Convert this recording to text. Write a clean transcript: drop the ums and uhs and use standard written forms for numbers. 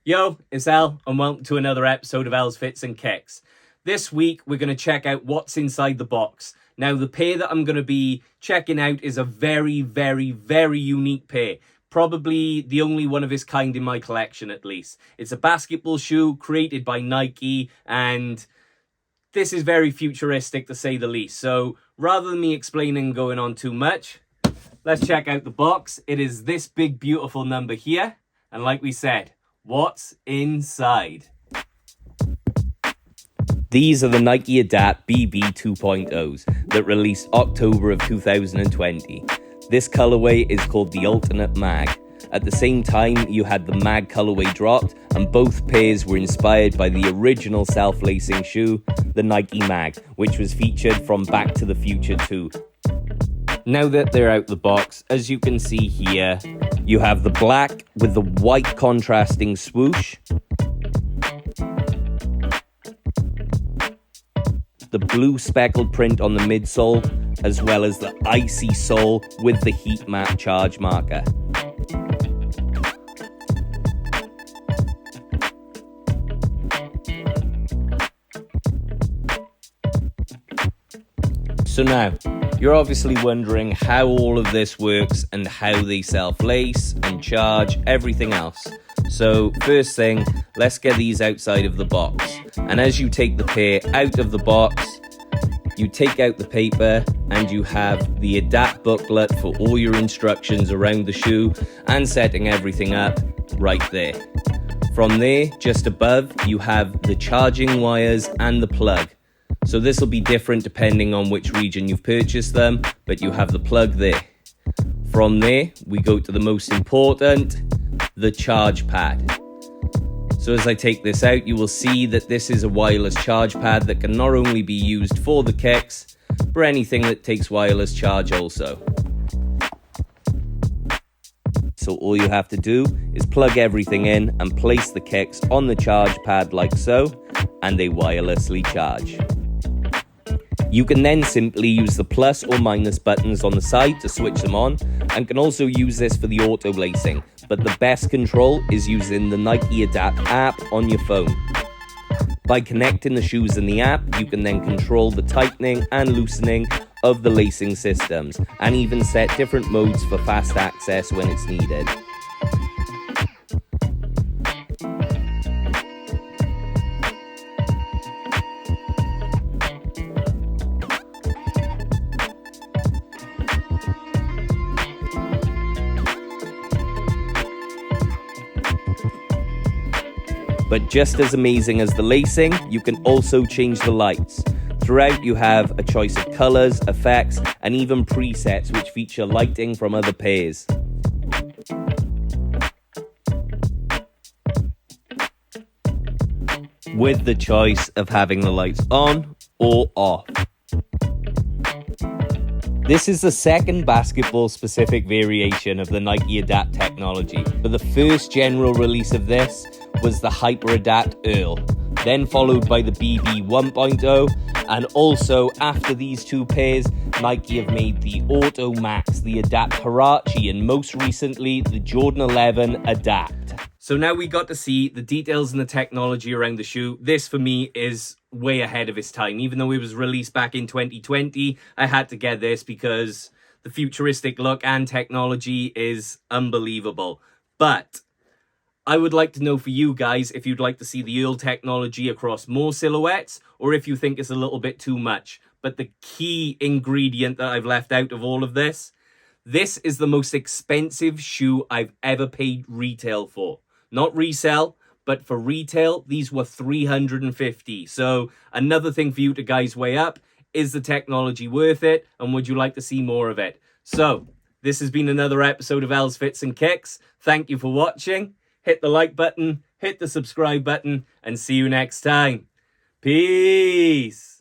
Yo, it's Al, and welcome to another episode of Al's Fits and Kicks. This week, we're going to check out what's inside the box. Now, the pair that I'm going to be checking out is a very, very, very unique pair. Probably the only one of its kind in my collection, at least. It's a basketball shoe created by Nike, and this is very futuristic, to say the least. So, rather than me explaining and going on too much, let's check out the box. It is this big, beautiful number here. And like we said, what's inside? These are the Nike Adapt BB 2.0s that released October of 2020. This colorway is called the Alternate Mag. At the same time, you had the Mag colorway dropped, and both pairs were inspired by the original self-lacing shoe, the Nike Mag, which was featured from Back to the Future 2. Now that they're out the box, as you can see here, you have the black with the white contrasting swoosh, the blue speckled print on the midsole, as well as the icy sole with the heat map charge marker. So now, you're obviously wondering how all of this works and how they self-lace and charge, everything else. So first thing, let's get these outside of the box. And as you take the pair out of the box, you take out the paper and you have the Adapt booklet for all your instructions around the shoe and setting everything up right there. From there, just above, you have the charging wires and the plug. So this will be different depending on which region you've purchased them, but you have the plug there. From there, we go to the most important, the charge pad. So as I take this out, you will see that this is a wireless charge pad that can not only be used for the kicks, but anything that takes wireless charge also. So all you have to do is plug everything in and place the kicks on the charge pad like so, and they wirelessly charge. You can then simply use the plus or minus buttons on the side to switch them on, and can also use this for the auto lacing, but the best control is using the Nike Adapt app on your phone. By connecting the shoes in the app, you can then control the tightening and loosening of the lacing systems, and even set different modes for fast access when it's needed. But just as amazing as the lacing, you can also change the lights. Throughout, you have a choice of colors, effects, and even presets which feature lighting from other pairs. With the choice of having the lights on or off. This is the second basketball-specific variation of the Nike Adapt technology, but the first general release of this was the Hyper Adapt E.A.R.L, then followed by the BB 1.0, and also after these two pairs, Nike have made the Auto Max, the Adapt Huarache, and most recently, the Jordan 11 Adapt. So now we got to see the details and the technology around the shoe. This, for me, is way ahead of its time. Even though it was released back in 2020, I had to get this because the futuristic look and technology is unbelievable. But I would like to know for you guys if you'd like to see the E.A.R.L technology across more silhouettes, or if you think it's a little bit too much. But the key ingredient that I've left out of all of this is the most expensive shoe I've ever paid retail for. Not resell, but for retail, these were $350. So another thing for you to guys weigh up, is the technology worth it? And would you like to see more of it? So this has been another episode of Al's Fits and Kicks. Thank you for watching. Hit the like button, hit the subscribe button, and see you next time. Peace.